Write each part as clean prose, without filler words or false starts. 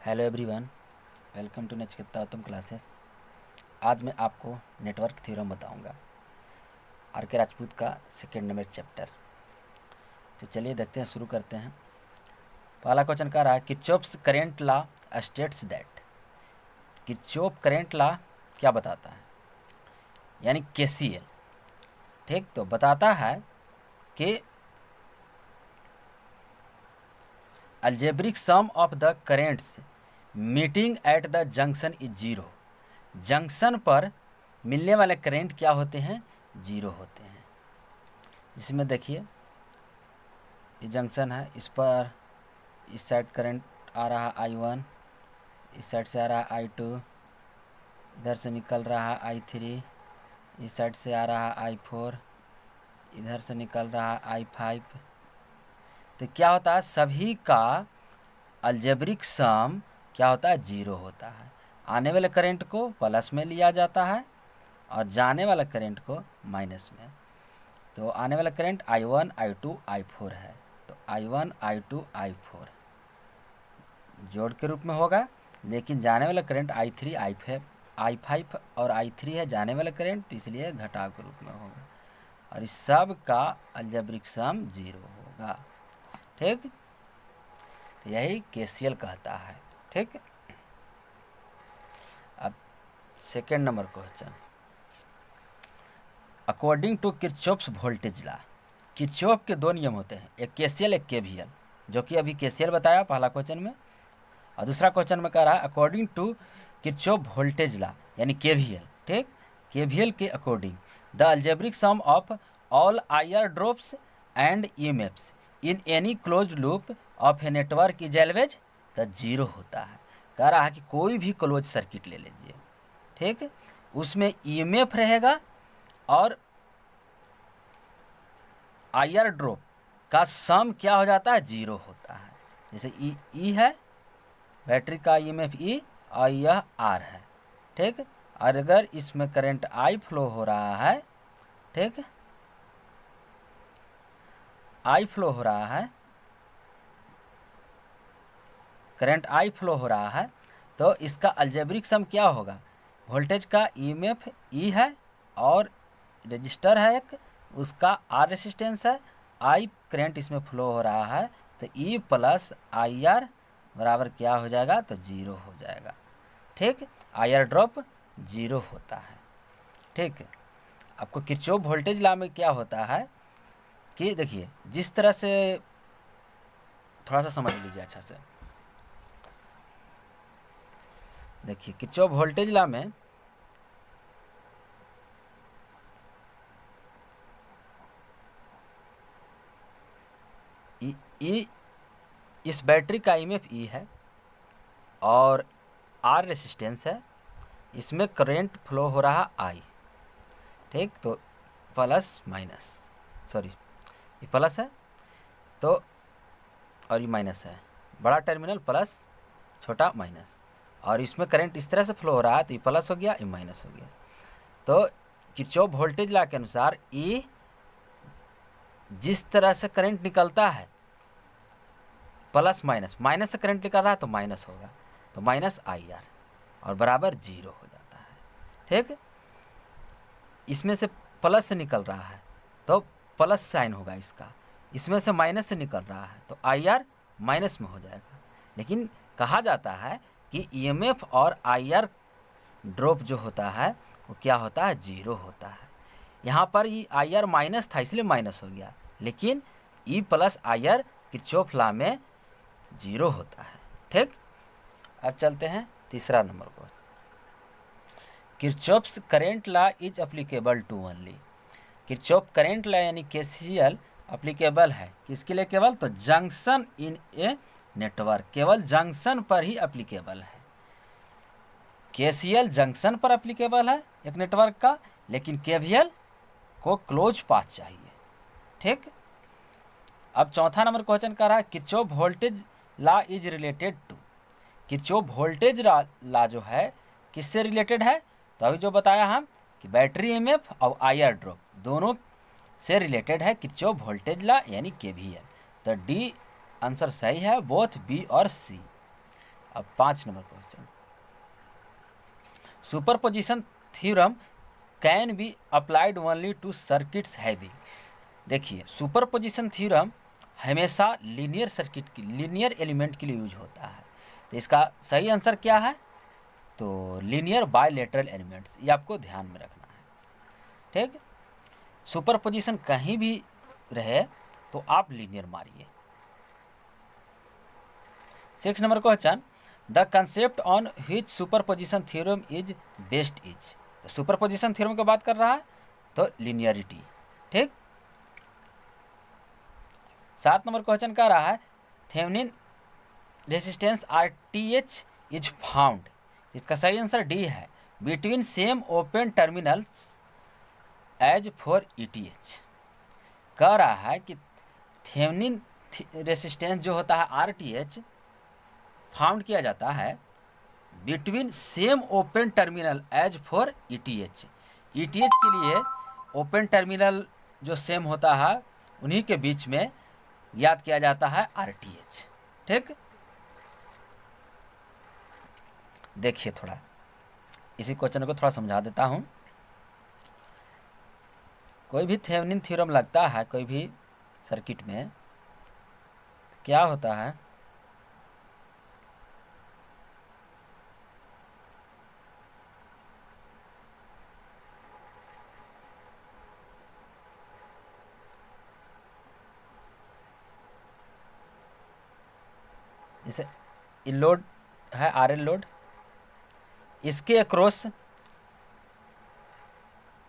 Hello everyone, welcome to Nachiketa Uttam classes. आज मैं आपको नेटवर्क थ्योरम बताऊंगा, आर के राजपूत का सेकेंड नंबर चैप्टर। तो चलिए देखते हैं, शुरू करते हैं। पहला क्वेश्चन कह रहा है Kirchhoff's current law states that. Kirchhoff current law क्या बताता है, यानी केसीएल। ठीक, तो बताता है कि algebraic sum of the currents meeting at the junction is zero. Junction पर मिलने वाले करेंट क्या होते हैं, जीरो होते हैं। इसमें देखिए, ये जंक्शन है, इस पर इस साइड करंट आ रहा है I1, इस साइड से आ रहा है I2, इधर से निकल रहा है I3, इस साइड से आ रहा है I4, इधर से निकल रहा है I5। तो क्या होता है, सभी का अलजेब्रिक सम क्या होता है, जीरो होता है। आने वाले करंट को प्लस में लिया जाता है और जाने वाला करंट को माइनस में। तो आने वाला करंट I1, I2, I4 है, तो I1, I2, I4 जोड़ के रूप में होगा, लेकिन जाने वाला करंट I3, I5 और I3 है जाने वाला करंट, इसलिए घटाव के रूप में होगा और इस सब का अलजेब्रिक सम जीरो होगा। ठीक, यही केसीएल कहता है। ठीक, अब second number question, according to Kirchhoff's voltage law. Kirchhoff के दो नियम होते हैं, एक केसीएल एक केवीएल, जो कि अभी केसीएल बताया पहला क्वेश्चन में, और दूसरा क्वेश्चन में कह रहा है according to Kirchhoff voltage law यानी केवीएल। ठीक, केवीएल के according the algebraic sum of all IR drops and EMFs in any close loop of a network is always the zero होता है। कह रहा है कि कोई भी क्लोज सर्किट ले लीजिए, ठीक, उसमें ईएमएफ रहेगा और आईआर ड्रॉप का सम क्या हो जाता है, जीरो होता है। जैसे ई है बैटरी का ईएमएफ ई और यह आर है। ठीक, और अगर इसमें करंट आई फ्लो हो रहा है, ठीक, आई फ्लो हो रहा है, करंट आई फ्लो हो रहा है, तो इसका अलजेब्रिक सम क्या होगा, वोल्टेज का ईएमएफ ई है और रजिस्टर है एक, उसका आर रेसिस्टेंस है, आई करंट इसमें फ्लो हो रहा है, तो ई प्लस आई आर बराबर क्या हो जाएगा, तो जीरो हो जाएगा। ठीक, आई आर ड्रॉप जीरो होता है। ठीक, आपको किरचॉफ वोल्टेज लॉ में क्या होता है कि देखिए, जिस तरह से थोड़ा सा समझ लीजिए अच्छा से। देखिए किरचॉफ वोल्टेज लॉ में ई इस बैटरी का ईएमएफ ई है और आर रेसिस्टेंस है, इसमें करंट फ्लो हो रहा आई। ठीक, तो प्लस माइनस, सॉरी ये प्लस है तो, और ये माइनस है, बड़ा टर्मिनल प्लस छोटा माइनस, और इसमें करंट इस तरह से फ्लो हो रहा है, तो ये प्लस हो गया, ये माइनस हो गया। तो किरचॉफ वोल्टेज लॉ के अनुसार ई जिस तरह से करंट निकलता है प्लस माइनस, माइनस से करंट निकल रहा है तो माइनस होगा, तो माइनस आई आर और बराबर जीरो हो जाता है। ठीक, इसमें से प्लस से निकल रहा है तो प्लस साइन होगा इसका, इसमें से माइनस से निकल रहा है तो आई आर माइनस में हो जाएगा। लेकिन कहा जाता है कि ईएमएफ और आई आर ड्रॉप जो होता है वो क्या होता है, जीरो होता है। यहाँ पर ये आई आर माइनस था इसलिए माइनस हो गया, लेकिन E plus I R Kirchhoff law में जीरो होता है। ठीक, अब चलते हैं तीसरा नंबर को, Kirchhoff's current law is applicable to only. Kirchhoff current law यानी केसीएल अप्लीकेबल है किसके लिए, केवल तो जंक्शन इन ए नेटवर्क, केवल जंक्शन पर ही अप्लीकेबल है। केसीएल जंक्शन पर अप्लीकेबल है एक नेटवर्क का, लेकिन केवीएल को क्लोज पाथ चाहिए। ठीक, अब चौथा नंबर क्वेश्चन कर रहा है Kirchhoff voltage law is related to. Kirchhoff voltage लॉ जो है किससे रिलेटेड है, तो अभी जो बताया हम कि बैटरी ईएमएफ और आईआर ड्रॉप दोनों से रिलेटेड है किरचॉफ वोल्टेज लॉ यानी केवीएल। तो डी आंसर सही है, बोथ बी और सी। अब 5 number question, superposition theorem can be applied only to circuits having. देखिए सुपरपोजिशन थ्योरम हमेशा लीनियर सर्किट की, लीनियर एलिमेंट के लिए यूज होता है। तो इसका सही आंसर क्या है, तो लीनियर बायलेटरल एलिमेंट्स, ये आपको ध्यान में रखना है। ठीक, सुपरपोजिशन कहीं भी रहे तो आप लीनियर मारिए। 6 number question, the concept on which superposition theorem is based is. तो सुपरपोजिशन थ्योरम की बात कर रहा है तो लीनियरिटी। ठीक, 7 नंबर क्वेश्चन कह रहा है Thevenin resistance RTH is found. इसका सही आंसर डी है, between same open terminals as for ETH। कह रहा है कि थेवेनिन रेजिस्टेंस जो होता है RTH फाउंड किया जाता है between same open terminal as for ETH। ETH के लिए ओपन टर्मिनल जो सेम होता है उन्हीं के बीच में याद किया जाता है RTH। ठीक, देखिए थोड़ा इसी क्वेश्चन को थोड़ा समझा देता हूँ। कोई भी थेवेनिन थ्योरम लगता है कोई भी सर्किट में, क्या होता है, जैसे लोड है RL लोड, इसके अक्रॉस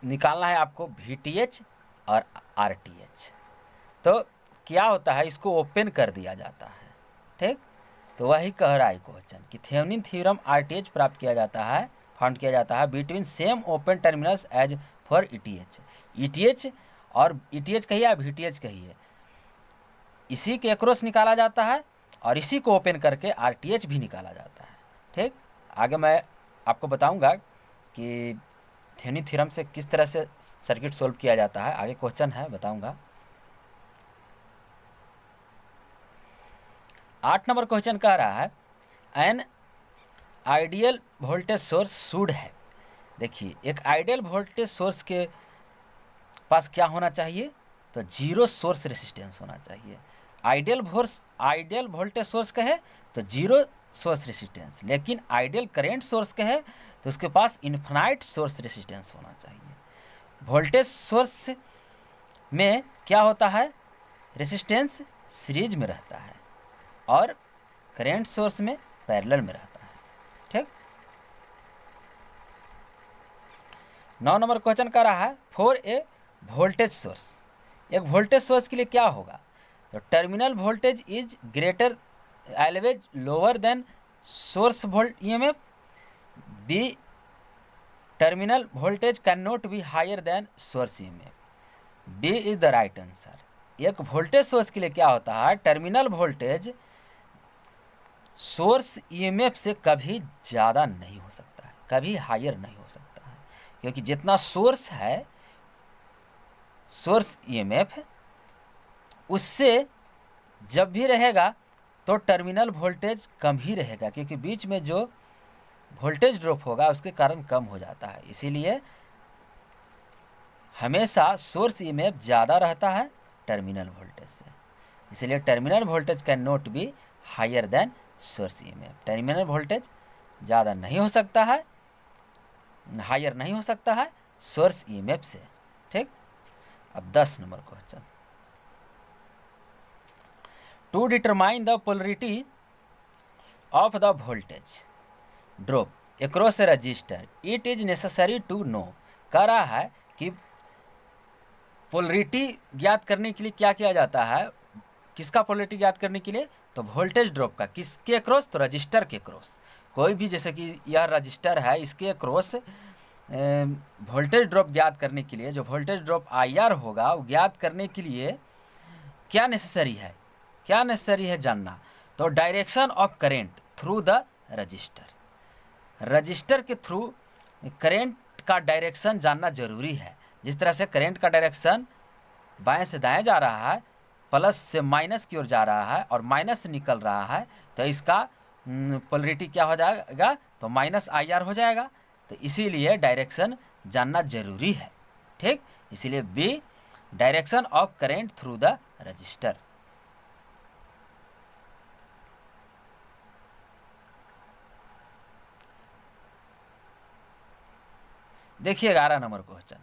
निकालना है आपको VTH और RTH। तो क्या होता है, इसको ओपन कर दिया जाता है। ठीक, तो वही कह रहा है क्वेश्चन कि थेवेनिन थ्योरम RTH प्राप्त किया जाता है, फाउंड किया जाता है between same open terminals as for ETH। ETH और ETH कहिए या VTH कहिए, इसी के अक्रॉस निकाला जाता है और इसी को ओपन करके RTH भी निकाला जाता है। ठीक, आगे मैं आपको बताऊंगा कि थेवेनिन थ्योरम से किस तरह से सर्किट सोल्व किया जाता है, आगे क्वेश्चन है बताऊंगा। 8 नंबर क्वेश्चन कह रहा है an ideal voltage source should है। देखिए एक आइडियल वोल्टेज सोर्स के पास क्या होना चाहिए, तो जीरो सोर्स रेसिस्टेंस होना चाहिए। आइडियल वोल्टेज सोर्स का है तो जीरो सोर्स रेसिस्टेंस, लेकिन आइडियल करंट सोर्स का है तो उसके पास इन्फिनाइट सोर्स रेसिस्टेंस होना चाहिए। वोल्टेज सोर्स में क्या होता है, रेसिस्टेंस सीरीज में रहता है और करंट सोर्स में पैरेलल में रहता है। ठीक, 9 नंबर क्वेश्चन का रहा है फॉर ए वोल्टेज सोर्स। एक वोल्टेज सोर्स के लिए क्या होगा, तो terminal voltage is greater always lower than source volt EMF। B terminal voltage can not be higher than source EMF। B is the right answer. एक voltage source के लिए क्या होता है, टर्मिनल वोल्टेज सोर्स EMF से कभी ज़्यादा नहीं हो सकता है, कभी हायर नहीं हो सकता है, क्योंकि जितना सोर्स है सोर्स EMF उससे जब भी रहेगा तो टर्मिनल वोल्टेज कम ही रहेगा, क्योंकि बीच में जो वोल्टेज ड्रॉप होगा उसके कारण कम हो जाता है। इसीलिए हमेशा सोर्स EMF ज़्यादा रहता है टर्मिनल वोल्टेज से, इसलिए terminal voltage can not be higher than source EMF। Terminal voltage ज़्यादा नहीं हो सकता है, हायर नहीं हो सकता है सोर्स EMF से। ठीक, अब 10 number question, to determine the polarity of the voltage drop across a resistor it is necessary to know. कह रहा है कि पोलरिटी ज्ञात करने के लिए क्या किया जाता है, किसका पोलरिटी ज्ञात करने के लिए, तो वोल्टेज ड्रॉप का। किसके अक्रॉस, तो रजिस्टर के अक्रॉस। कोई भी जैसे कि यह रजिस्टर है, इसके अक्रॉस वोल्टेज ड्रॉप ज्ञात करने के लिए, जो वोल्टेज ड्रॉप IR होगा वो ज्ञात करने के लिए क्या नेसेसरी है, क्या नेसेसरी है जानना, तो direction of current through the register. Register के थ्रू करेंट का डायरेक्शन जानना जरूरी है। जिस तरह से करेंट का डायरेक्शन बाएं से दाएं जा रहा है, प्लस से माइनस की ओर जा रहा है और माइनस से निकल रहा है, तो इसका पोलरिटी क्या हो जाएगा, तो -IR हो जाएगा। तो इसीलिए डायरेक्शन जानना जरूरी है। ठीक, इसीलिए B, direction of current through the resistor. देखिए 11 नंबर क्वेश्चन।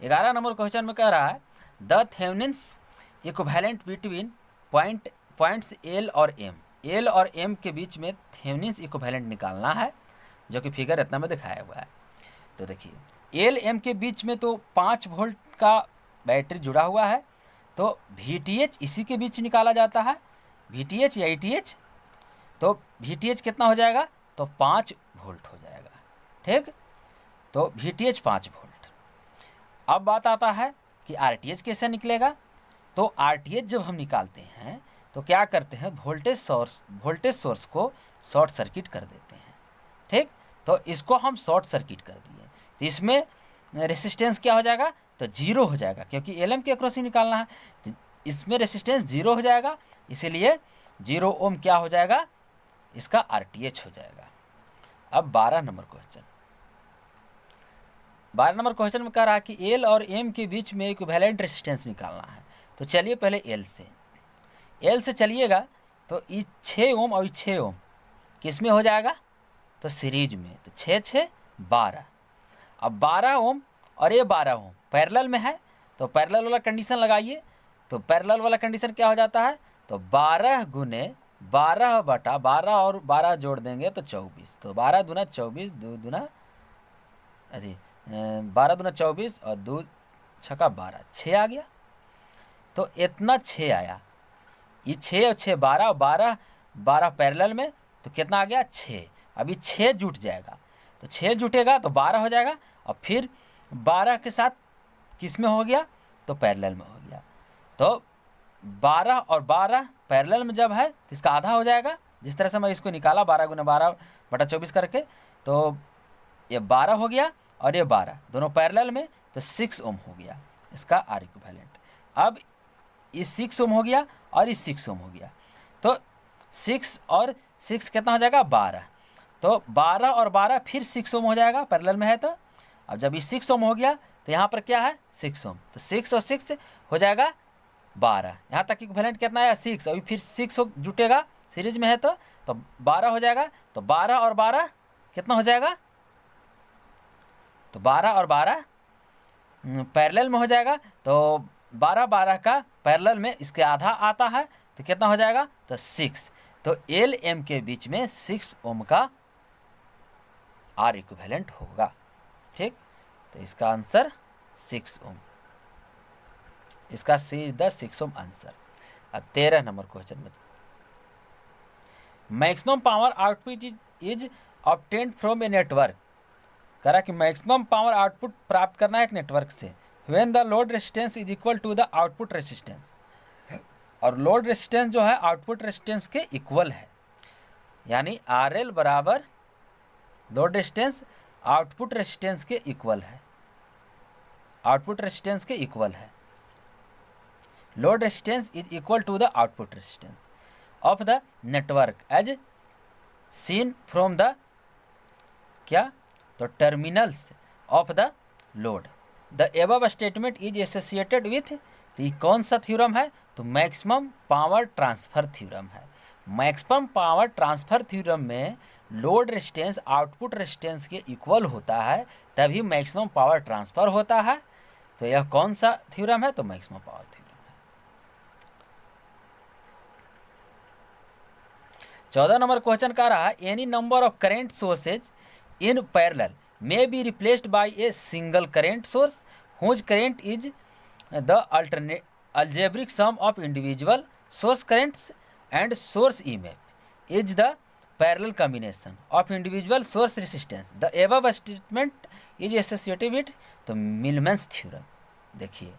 11 नंबर क्वेश्चन में कह रहा है the Thevenin's equivalent between points L और एम। एल और एम के बीच में थेवेनिन्स इक्विवेलेंट निकालना है, जो कि फिगर इतना में दिखाया हुआ है। तो देखिए एल एम के बीच में तो 5 वोल्ट का बैटरी जुड़ा हुआ है, तो VTH इसी के बीच निकाला जाता है, VTH या ATH। तो VTH कितना हो जाएगा, तो 5 वोल्ट हो जाएगा। ठीक, तो VTH 5 वोल्ट। अब बात आता है कि RTH कैसे निकलेगा। तो RTH जब हम निकालते हैं तो क्या करते हैं, वोल्टेज सोर्स को शॉर्ट सर्किट कर देते हैं। ठीक, तो इसको हम शॉर्ट सर्किट कर दिए, तो इसमें रेसिस्टेंस क्या हो जाएगा, तो 0 हो जाएगा, क्योंकि LM के अक्रॉस ही निकालना है। तो इसमें रेसिस्टेंस 0 हो जाएगा, इसीलिए 0 ओम क्या हो जाएगा, इसका RTH हो जाएगा। अब 12 नंबर क्वेश्चन। 12 नंबर क्वेश्चन में कह रहा है कि एल और एम के बीच में इक्विवेलेंट रेसिस्टेंस निकालना है। तो चलिए पहले एल से चलिएगा, तो ये 6 ओम और 6 ओम किस में हो जाएगा, तो सीरीज में। तो 6 6 12। अब 12 ओम और ये 12 ओम पैरेलल में है, तो पैरेलल वाला कंडीशन लगाइए। तो पैरेलल वाला कंडीशन क्या हो जाता है, तो 12 गुने 12 बटा 12 और 12 जोड़ देंगे तो 24। तो 12 दूना 24, 2 दूना 12 दूना 24 और 2 छक्का 12, 6 आ गया। तो इतना 6 आया, ये 6 और 6 12, 12 पैरेलल में, तो कितना आ गया 6। अभी 6 जुट जाएगा, तो 6 जुटेगा तो 12 हो जाएगा, और फिर 12 के साथ किस में हो गया, तो पैरेलल में हो गया। तो 12 और 12 पैरेलल में जब है तो इसका आधा हो जाएगा। जिस तरह से मैं इसको निकाला 12 गुना 12 बटा 24 करके, तो ये 12 हो गया और ये 12 दोनों पैरेलल में, तो 6 ओम हो गया इसका आर इक्विवेलेंट। अब ये 6 ओम हो गया और ये 6 ओम हो गया, तो 6 और 6 कितना हो जाएगा, 12। तो 12 और 12 फिर 6 ओम हो जाएगा, पैरेलल में है। तो अब जब ये 6 ओम हो गया तो यहाँ पर क्या है, 6 ओम, तो 6 और 6 हो जाएगा 12। यहाँ तक इक्विवेलेंट कितना आया, 6। अभी फिर 6 जुटेगा, सीरीज में है तो 12 हो जाएगा। तो 12 और 12 कितना हो जाएगा, तो 12 और 12 पैरेलल में हो जाएगा। तो 12 का पैरेलल में इसके आधा आता है, तो कितना हो जाएगा, तो 6। तो एल एम के बीच में 6 ओम का आर इक्विवेलेंट होगा। ठीक, तो इसका आंसर 6 ओम, इसका सी इज द 6 ओम आंसर। अब 13 नंबर क्वेश्चन में maximum power output is obtained from a network. कह रहा कि मैक्सिमम पावर आउटपुट प्राप्त करना है एक नेटवर्क से, when the load resistance is equal to the output resistance. और लोड रेजिस्टेंस जो है आउटपुट रेजिस्टेंस के इक्वल है, यानी RL बराबर लोड रेजिस्टेंस आउटपुट रेजिस्टेंस के इक्वल है, आउटपुट रेजिस्टेंस के इक्वल है। Load resistance is equal to the output resistance of the network as seen from the क्या, तो terminals of the load. The above statement is associated with, तो ये कौन सा थ्योरम है, तो मैक्सिमम पावर ट्रांसफर थ्योरम है। मैक्सिमम पावर ट्रांसफर थ्योरम में लोड रेजिस्टेंस आउटपुट रेजिस्टेंस के इक्वल होता है, तभी मैक्सिमम पावर ट्रांसफर होता है। तो यह कौन सा थ्योरम है, तो मैक्सिमम पावर थ्योरम है। 14 नंबर क्वेश्चन का रहा, any number of current sources in parallel may be replaced by a single current source whose current is the alternate algebraic sum of individual source currents and source EMF is the parallel combination of individual source resistance. The above statement is associated with तो मिलमन्स theorem. देखिए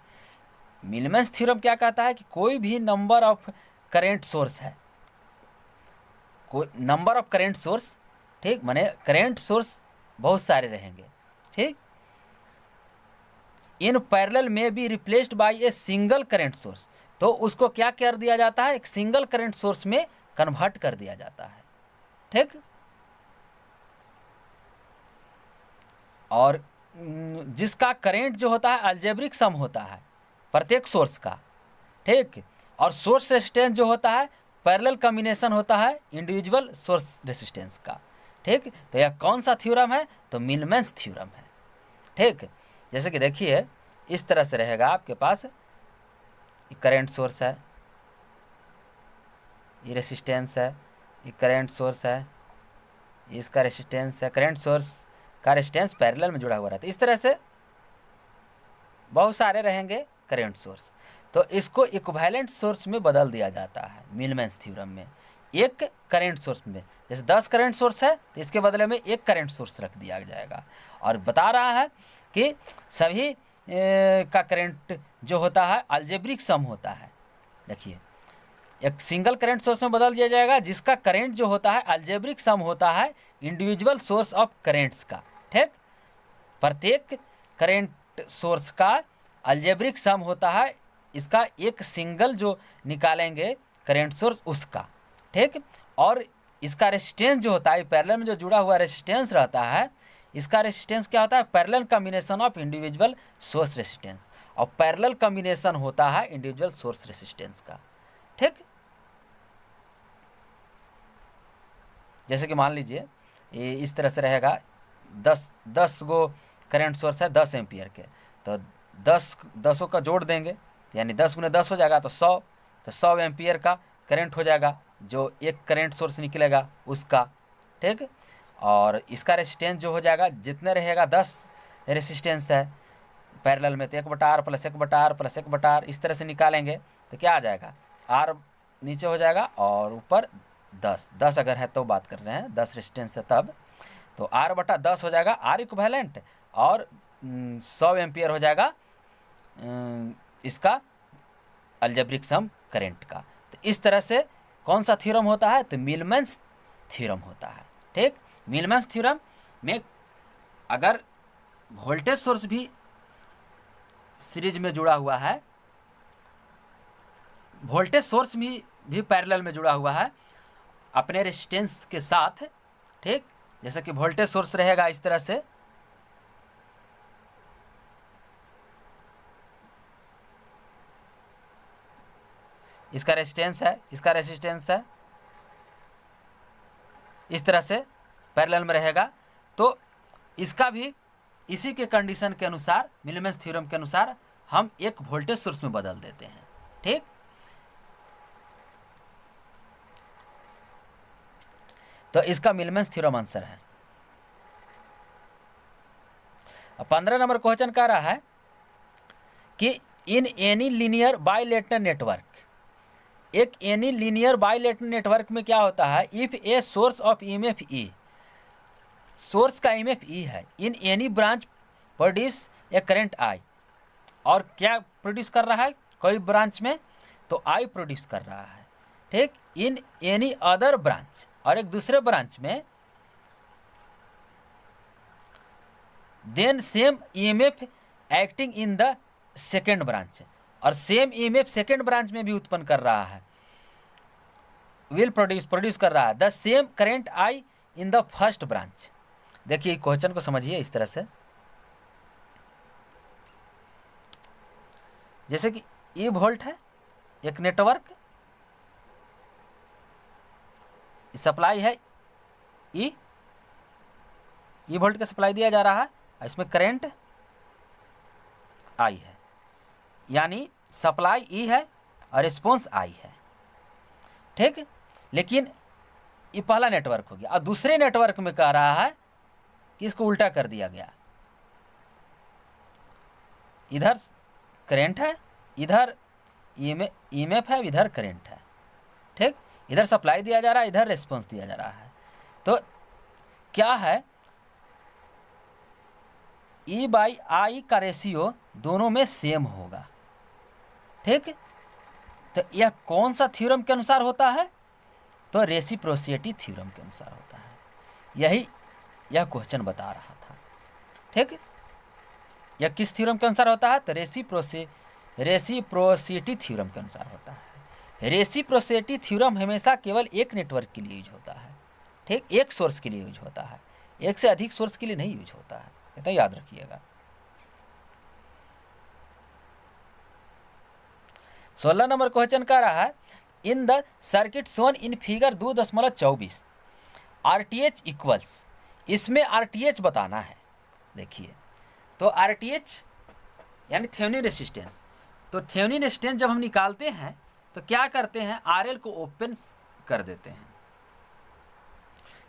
मिलमन्स theorem क्या कहता है कि कोई भी number of current source है, कोई नंबर ऑफ करेंट सोर्स, ठीक, माने करेंट सोर्स बहुत सारे रहेंगे, ठीक, इन पैरेलल में be replaced by a single current source. तो उसको क्या कर दिया जाता है, एक सिंगल करेंट सोर्स में कन्वर्ट कर दिया जाता है। ठीक। और जिसका करेंट जो होता है अलजेब्रिक सम होता है प्रत्येक सोर्स का, ठीक। और सोर्स रेसिस्टेंस जो होता है पैरेलल कॉम्बिनेशन होता है इंडिविजुअल सोर्स रेसिस्टेंस का, ठीक। तो यह कौन सा थ्योरम है? तो मिलमैन्स थ्योरम है, ठीक। जैसे कि देखिए इस तरह से रहेगा, आपके पास करंट सोर्स है, ये रेसिस्टेंस है, ये करंट सोर्स है, इसका रेसिस्टेंस है, करंट सोर्स का रेसिस्टेंस पैरेलल में जुड़ा हुआ रहता है। इस तरह से बहुत सारे रहेंगे करंट सोर्स, तो इसको इक्विवेलेंट सोर्स में बदल दिया जाता है मिलमैन्स थ्योरम में। एक करंट सोर्स में जैसे 10 करंट सोर्स है तो इसके बदले में एक करंट सोर्स रख दिया जाएगा, और बता रहा है कि सभी का करंट जो होता है अलजेब्रिक सम होता है। देखिए एक सिंगल करंट सोर्स में बदल दिया जाएगा जिसका करंट जो होता है अलजेब्रिक सम होता है इंडिविजुअल सोर्स ऑफ करेंट्स का, ठीक। प्रत्येक करंट सोर्स का अलजेब्रिक सम होता है इसका एक सिंगल जो निकालेंगे करंट सोर्स उसका, ठीक। और इसका रेसिस्टेंस जो होता है पैरेलल में जो जुड़ा हुआ रेसिस्टेंस रहता है, इसका रेसिस्टेंस क्या होता है? Parallel combination of individual source resistance, और पैरेलल कॉम्बिनेशन होता है इंडिविजुअल सोर्स रेसिस्टेंस का, ठीक। जैसे कि मान लीजिए ये इस तरह से रहेगा, 10 गो करंट सोर्स है 10 एम्पियर के, तो 10 का जोड़ देंगे यानी 10 गुने 10 हो जाएगा तो 100, तो 100 एम्पियर का करंट हो जाएगा जो एक करंट सोर्स निकलेगा उसका, ठीक। और इसका रेसिस्टेंस जो हो जाएगा जितने रहेगा 10 रेसिस्टेंस है पैरेलल में, तो 1/R plus 1/R plus 1/R इस तरह से निकालेंगे तो क्या आ जाएगा? R नीचे हो जाएगा और ऊपर 10 अगर है तो बात कर रहे हैं 10 रेसिस्टेंस है तब, तो R/10 हो जाएगा R इक्विवेलेंट, और 100 एम्पियर हो जाएगा इसका अलजेब्रिक सम करंट का। तो इस तरह से कौन सा थ्योरम होता है? तो मिलमैन्स थ्योरम होता है, ठीक। मिलमैन्स थ्योरम में अगर वोल्टेज सोर्स भी सीरीज में जुड़ा हुआ है, वोल्टेज सोर्स भी पैरेलल में जुड़ा हुआ है अपने रेजिस्टेंस के साथ, ठीक। जैसे कि वोल्टेज सोर्स रहेगा इस तरह से, इसका रेजिस्टेंस है, इसका रेजिस्टेंस है, इस तरह से पैरेलल में रहेगा, तो इसका भी इसी के कंडीशन के अनुसार मिलमैन्स थ्योरम के अनुसार हम एक वोल्टेज सोर्स में बदल देते हैं, ठीक। तो इसका मिलमैन्स थ्योरम आंसर है। 15 नंबर क्वेश्चन कह रहा है कि in any linear bilateral network, एक एनी लीनियर बाइलेटरल नेटवर्क में क्या होता है? If a source of EMF E, source का ईएमएफ ई है, in any branch produce a current I, और क्या प्रोड्यूस कर रहा है कोई ब्रांच में? तो आई प्रोड्यूस कर रहा है, ठीक। इन एनी अदर ब्रांच, और एक दूसरे ब्रांच में then same EMF acting in the second branch, और सेम ईएमएफ सेकेंड ब्रांच में भी उत्पन्न कर रहा है, विल प्रोड्यूस कर रहा है the same current I in the first branch. देखिए क्वेश्चन को समझिए इस तरह से, जैसे कि ई वोल्ट है एक नेटवर्क, सप्लाई है ई वोल्ट का सप्लाई दिया जा रहा है, इसमें करंट आई है, यानी सप्लाई ई है और रिस्पॉन्स आई है, ठीक। लेकिन ये पहला नेटवर्क हो गया, और दूसरे नेटवर्क में कह रहा है कि इसको उल्टा कर दिया गया, इधर करंट है, इधर ईएमएफ है, इधर करंट है, ठीक। इधर सप्लाई दिया जा रहा है, इधर रिस्पॉन्स दिया जा रहा है, तो क्या है? ई बाई आई का रेशियो दोनों में सेम होगा, ठीक। तो यह कौन सा थ्योरम के अनुसार होता है? तो रेसिप्रोसिटी थ्योरम के अनुसार होता है, यही यह क्वेश्चन बता रहा था, ठीक। यह किस थ्योरम के अनुसार होता है? तो रेसिप्रोसिटी थ्योरम के अनुसार होता है। रेसिप्रोसिटी थ्योरम हमेशा केवल एक नेटवर्क के लिए यूज होता है, ठीक, एक सोर्स के लिए यूज होता है, एक से अधिक सोर्स के लिए नहीं यूज होता है, ये तो याद रखिएगा। 16 नंबर क्वेश्चन कह रहा है in the circuit shown in figure 2.24 RTH equals, इसमें RTH बताना है। देखिए तो RTH यानी थेवेनिन रेसिस्टेंस, तो थेवेनिन रेसिस्टेंस जब हम निकालते हैं तो क्या करते हैं, RL को ओपन कर देते हैं।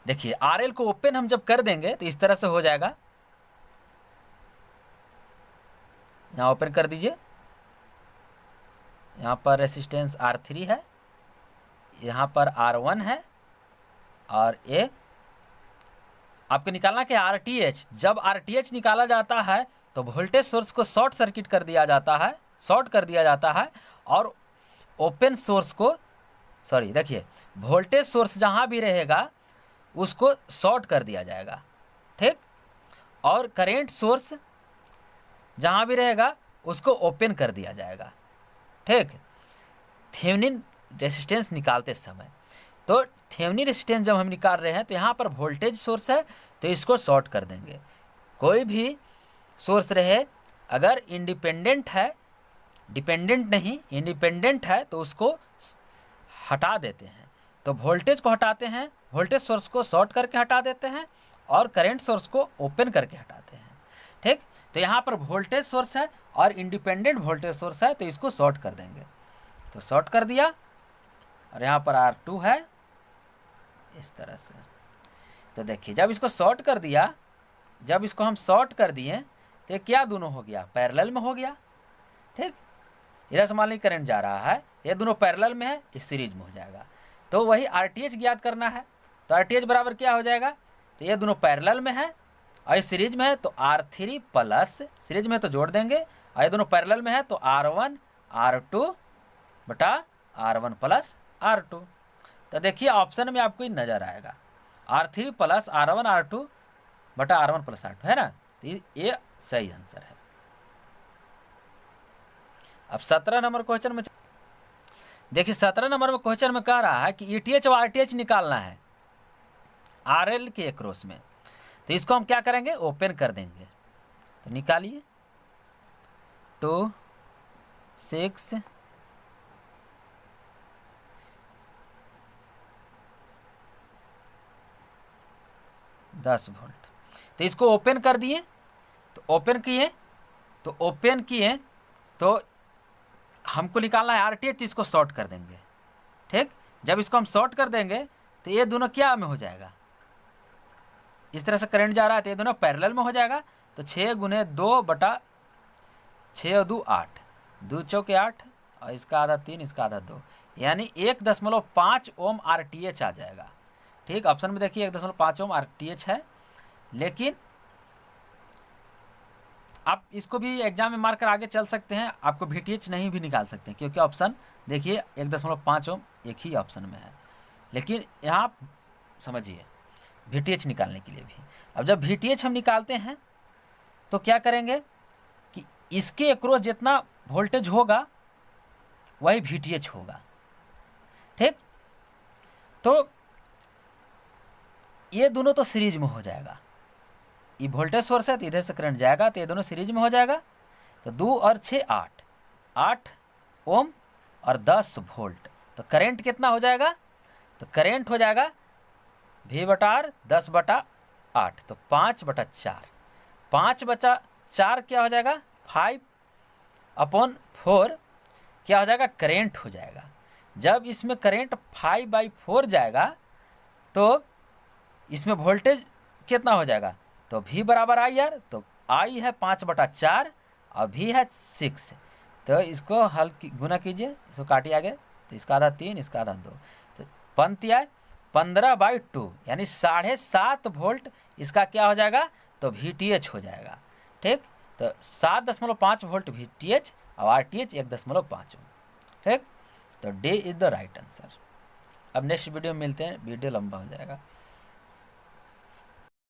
देखिए RL को ओपन हम जब कर देंगे तो इस तरह से हो जाएगा, यहाँ ओपन कर दीजिए, यहाँ पर रेसिस्टेंस R3 है, यहाँ पर R1 है, और ये आपको निकालना कि RTH, जब RTH निकाला जाता है तो वोल्टेज सोर्स को शॉर्ट सर्किट कर दिया जाता है, शॉर्ट कर दिया जाता है, और ओपन सोर्स को, सॉरी देखिए, वोल्टेज सोर्स जहाँ भी रहेगा उसको शॉर्ट कर दिया जाएगा, ठीक, और करेंट सोर्स जहाँ भी रहेगा उसको ओपन कर दिया जाएगा, ठीक। थेवेनिन रेसिस्टेंस निकालते समय, तो थेवेनिन रेसिस्टेंस जब हम निकाल रहे हैं तो यहाँ पर वोल्टेज सोर्स है तो इसको शॉर्ट कर देंगे। कोई भी सोर्स रहे अगर इंडिपेंडेंट है, डिपेंडेंट नहीं, इंडिपेंडेंट है तो उसको हटा देते हैं। तो वोल्टेज को हटाते हैं, वोल्टेज सोर्स को शॉर्ट करके हटा देते हैं, और करंट सोर्स को ओपन करके हटाते हैं, ठीक। तो यहाँ पर वोल्टेज सोर्स है और इंडिपेंडेंट वोल्टेज सोर्स है तो इसको शॉर्ट कर देंगे, तो शॉर्ट कर दिया, और यहाँ पर R2 है इस तरह से। तो देखिए जब इसको शॉर्ट कर दिया, जब इसको हम शॉर्ट कर दिए तो ये क्या दोनों हो गया, पैरेलल में हो गया, ठीक। इधर से मान लीजिए करंट जा रहा है, ये दोनों पैरेलल में है, इस सीरीज में हो जाएगा। तो वही RTH ज्ञात करना है, तो RTH बराबर क्या हो जाएगा, तो ये दोनों पैरेलल में है और इस सीरीज में है तो R3 प्लस, सीरीज में तो जोड़ देंगे, और ये दोनों पैरेलल में है तो R1 R2 बटा R1 प्लस R2। तो देखिए ऑप्शन में आपको नज़र आएगा R3 प्लस R1 R2 बटा R1 प्लस R2, है ना, तो ये सही आंसर है। अब 17 नंबर क्वेश्चन में देखिए, 17 नंबर में क्वेश्चन में कह रहा है कि ETH और RTH निकालना है RL के एक्रॉस में, तो इसको हम क्या करेंगे, ओपन कर देंगे। तो निकालिए 2 6 10 वोल्ट, तो इसको ओपन कर दिए, तो ओपन किए तो हमको निकालना है RTH, तो इसको शॉर्ट कर देंगे, ठीक। जब इसको हम शॉर्ट कर देंगे तो ये दोनों क्या में हो जाएगा, इस तरह से करंट जा रहा है तो ये दोनों पैरेलल में हो जाएगा। तो 6 गुने 2 बटा 6 और 2 8, 2 चौके 8, और इसका आधा 3, इसका आधा 2, यानी 1.5 ओम RTH आ जाएगा, ठीक। ऑप्शन में देखिए 1.5 ओम RTH है, लेकिन आप इसको भी एग्जाम में मार कर आगे चल सकते हैं, आपको VTH नहीं भी निकाल सकते हैं, क्योंकि ऑप्शन देखिए 1.5 ओम एक ही ऑप्शन में है। लेकिन यहाँ समझिए VTH निकालने के लिए भी, अब जब VTH हम निकालते हैं तो क्या करेंगे कि इसके अक्रॉस जितना वोल्टेज होगा वही VTH होगा, ठीक। तो ये दोनों तो सीरीज में हो जाएगा, ये वोल्टेज सोर्स है तो इधर से करंट जाएगा, तो ये दोनों सीरीज में हो जाएगा। तो 2 और 6 8 ओम और 10 वोल्ट, तो करंट कितना हो जाएगा, तो करंट हो जाएगा V बटा R 10 बटा 8, तो 5 बटा 4, 5 बटा 4 क्या हो जाएगा, 5/4 क्या हो जाएगा, करंट हो जाएगा। जब इसमें करंट 5/4 जाएगा तो इसमें वोल्टेज कितना हो जाएगा, तो V बराबर I R, तो I है 5 बटा 4 और V है 6, तो इसको हल गुना कीजिए, इसको काटिए आगे, तो इसका आधा 3, इसका आधा 2, तो बनती है 15/2, यानी 7.5 वोल्ट इसका क्या हो जाएगा, तो VTH हो जाएगा, ठीक। तो 7.5 वोल्ट VTH और RTH 1.5, ठीक। तो D is the right answer. अब नेक्स्ट वीडियो में मिलते हैं, वीडियो लंबा हो जाएगा।